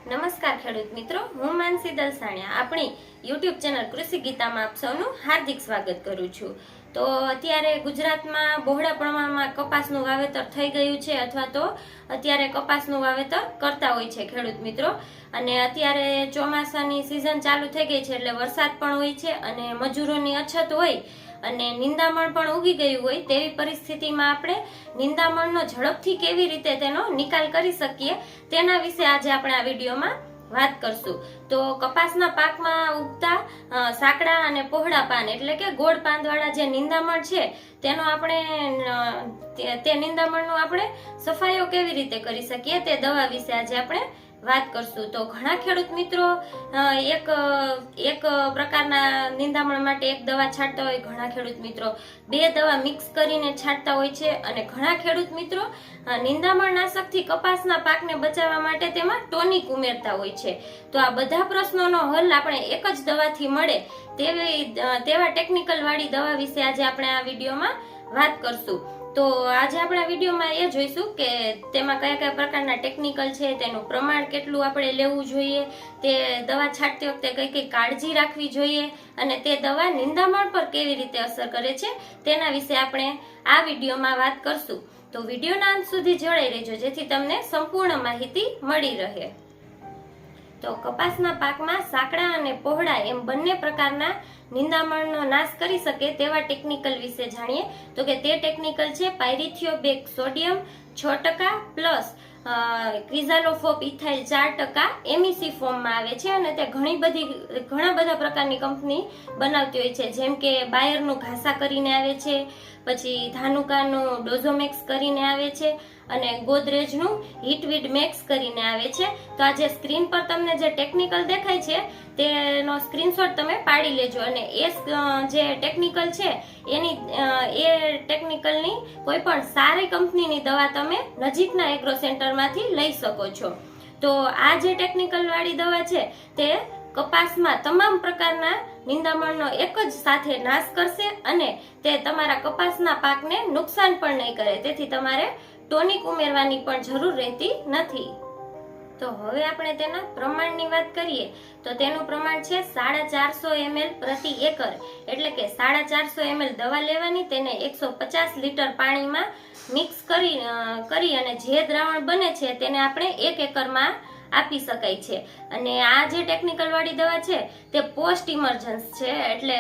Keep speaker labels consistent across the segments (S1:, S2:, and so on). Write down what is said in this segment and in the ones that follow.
S1: નમસ્કાર ખેડૂત મિત્રો, હું માનસી દલસાણિયા આપણી યુટ્યુબ ચેનલ કૃષિ ગીતામાં આપ સૌનું હાર્દિક સ્વાગત કરું છું। તો અત્યારે ગુજરાતમાં બહોળા પ્રમાણમાં કપાસનું વાવેતર થઈ ગયું છે અથવા તો અત્યારે કપાસનું વાવેતર કરતા હોય છે ખેડૂત મિત્રો। અને અત્યારે ચોમાસાની સિઝન ચાલુ થઈ ગઈ છે એટલે વરસાદ પણ હોય છે અને મજૂરોની અછત હોય અને નિંદામણ પણ ઉગી ગયું હોય તેવી પરિસ્થિતિમાં આપણે નિંદામણનો ઝડપથી કેવી રીતે તેનો નિકાલ કરી શકીએ તેના વિશે આજે આપણે આ વિડીયોમાં વાત કરશું। તો કપાસના પાકમાં ઉગતા સાંકડા અને પહોળા પાન એટલે કે ગોળ પાંદવાળા જે નિંદામણ છે તેનો આપણે તે નિંદામણનો આપણે સફાઈઓ કેવી રીતે કરી શકીએ તે દવા વિશે આજે આપણે વાત કરશું। તો ઘણા ખેડૂત મિત્રો એક પ્રકારના નિંદામણ માટે એક દવા છાંટતા હોય, ઘણા ખેડૂત મિત્રો બે દવા મિક્સ કરીને છાંટતા હોય છે અને ઘણા ખેડૂત મિત્રો નિંદામણ નાશકથી કપાસના પાકને બચાવવા માટે તેમાં ટોનિક ઉમેરતા હોય છે। તો આ બધા પ્રશ્નોનો હલ આપણે એક જ દવાથી મળે તેવા ટેકનિકલ વાળી દવા વિશે આજે આપણે આ વિડીયોમાં વાત કરશું। તો આજે આપણે આ વિડીયોમાં એ જોઈશું કે તેમાં કયા કયા પ્રકારના ટેકનિકલ છે, તેનું પ્રમાણ કેટલું આપણે લેવું જોઈએ, તે દવા છાંટતી વખતે કઈ કઈ કાળજી રાખવી જોઈએ અને તે દવા નિંદામણ પર કેવી રીતે અસર કરે છે તેના વિશે આપણે આ વિડીયોમાં વાત કરશું। તો વિડીયોના અંત સુધી જોડાઈ રહેજો જેથી તમને સંપૂર્ણ માહિતી મળી રહે। તો કપાસના પાકમાં સાંકડા અને પહોળા એમ બંને પ્રકારના નિંદામણનો નાશ કરી શકે તેવા ટેકનિકલ વિશે જાણીએ। તો કે તે ટેકનિકલ છે પાયરિથિયોબેક સોડિયમ 6% પ્લસ ક્વિઝાલોફોપ ઇથાઇલ 4% MEC ફોર્મમાં આવે છે અને તે ઘણા બધા પ્રકારની કંપની બનાવતી હોય છે, જેમ કે બાયરનું ઘાસા કરીને આવે છે, પછી ધાનુકાનું ડોઝોમેક્સ કરીને આવે છે અને ગોદરેજનું હિટવીડ મેક્સ કરીને આવે છે। તો આ જે સ્ક્રીન પર તમને જે ટેકનિકલ દેખાય છે તેનો સ્ક્રીનશોટ તમે પાડી લેજો અને એ જે ટેકનિકલ છે એ ટેકનિકલની કોઈ પણ સારી કંપનીની દવા તમે નજીકના એગ્રો સેન્ટરમાંથી લઈ શકો છો। તો આ જે ટેકનિકલ વાળી દવા છે તે કપાસમાં તમામ પ્રકારના નિંદામણનો એક જ સાથે નાશ કરશે અને તે તમારા કપાસના પાકને નુકસાન પણ નહીં કરે, તેથી તમારે ટોનિક ઉમેરવાની પણ જરૂર રહેતી નથી। તો હવે આપણે તેના પ્રમાણની વાત કરીએ તો તેનું પ્રમાણ છે 450 ml પ્રતિ એકર, એટલે કે 450 ml દવા લેવાની, તેને 150 લીટર પાણીમાં મિક્સ કરી અને જે દ્રાવણ બને છે તેને આપણે 1 એકરમાં આપી શકાય છે। અને આ જે ટેકનિકલ વાળી દવા છે તે પોસ્ટ ઇમરજન્સ છે, એટલે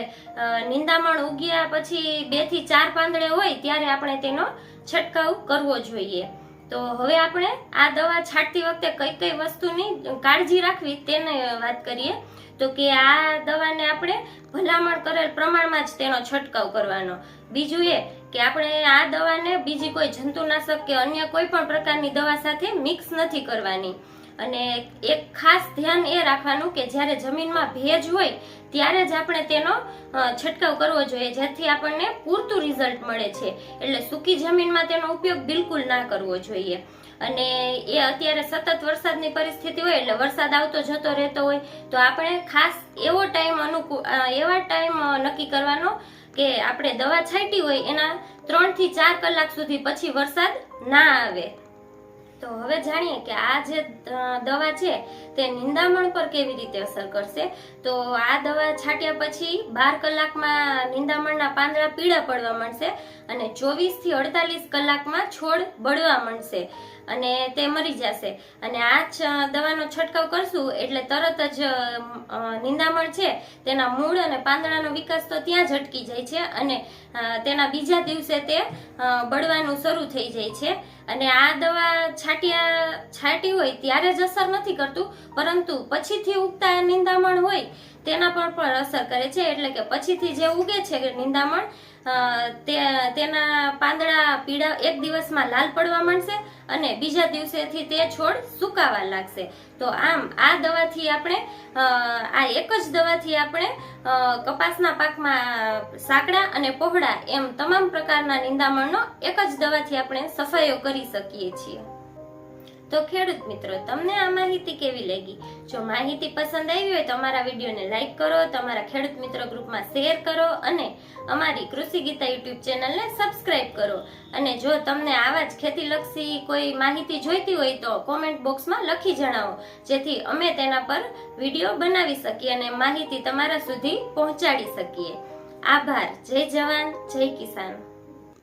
S1: નિંદામણ ઉગ્યા પછી 2 થી 4 પાંદડે હોય ત્યારે આપણે તેનો છંટકાવ કરવો જોઈએ। તો હવે આપણે આ દવા છાંટતી વખતે કઈ કઈ વસ્તુની કાળજી રાખવી તેને વાત કરીએ। તો કે આ દવાને આપણે ભલામણ કરેલ પ્રમાણમાં જ તેનો છંટકાવ કરવાનો। બીજું એ કે આપણે આ દવાને બીજી કોઈ જંતુનાશક કે અન્ય કોઈ પણ પ્રકારની દવા સાથે મિક્સ નથી કરવાની। અને એક ખાસ ધ્યાન એ રાખવાનું કે જ્યારે જમીનમાં ભેજ હોય ત્યારે જ આપણે તેનો છંટકાવ કરવો જોઈએ, જેથી આપણને પૂરતું રિઝલ્ટ મળે છે, એટલે સૂકી જમીનમાં તેનો ઉપયોગ બિલકુલ ના કરવો જોઈએ। અને એ અત્યારે સતત વરસાદની પરિસ્થિતિ હોય એટલે વરસાદ આવતો જતો રહેતો હોય તો આપણે ખાસ એવા ટાઈમ નક્કી કરવાનો કે આપણે દવા છાંટી હોય એના 3 થી 4 કલાક સુધી પછી વરસાદ ના આવે। તો હવે જાણીએ કે આ જે દવા છે તે નિંદામણ પર કેવી રીતે અસર કરશે। તો આ દવા છાંટ્યા પછી 12 કલાકમાં નિંદામણના પાંદડા પીળા પડવા માંડશે અને 24 થી 48 કલાકમાં છોડ બળવા માંડશે અને તે મરી જશે। અને આ દવાનો છંટકાવ કરશું એટલે તરત જ નિંદામણ છે તેના મૂળ અને પાંદડાનો વિકાસ તો ત્યાં જ અટકી જાય છે અને તેના બીજા દિવસે તે બળવાનું શરૂ થઈ જાય છે। અને આ દવા છાંટી હોય ત્યારે જ અસર નથી કરતું, પરંતુ પછીથી ઉગતા નિંદામણ હોય તેના પર પણ અસર કરે છે, એટલે કે પછીથી જે ઉગે છે નિંદામણ તેના પાંદડા પીળા એક દિવસમાં લાલ પડવા માંડશે અને બીજા દિવસેથી તે છોડ સુકાવા લાગશે। તો આમ આ દવાથી આપણે આ એક જ દવાથી આપણે કપાસના પાકમાં સાંકડા અને પહોળા એમ તમામ પ્રકારના નિંદામણનો એક જ દવાથી આપણે સફાઈઓ કરી શકીએ છીએ। તો ખેડૂત મિત્રો, તમને આ માહિતી કેવી લાગી? જો માહિતી પસંદ આવી હોય તો અમારા વિડીયોને લાઈક કરો, તમારા ખેડૂત મિત્રો ગ્રુપમાં શેર કરો અને અમારી કૃષિ ગીતા યુટ્યુબ ચેનલને સબસ્ક્રાઇબ કરો. અને જો તમને આવા જ ખેતીલક્ષી કોઈ માહિતી જોઈતી હોય તો કોમેન્ટ બોક્સમાં લખી જણાવો, જેથી અમે તેના પર વિડીયો બનાવી શકીએ અને માહિતી તમારા સુધી પહોંચાડી શકીએ. આભાર. જય જવાન, જય કિસાન.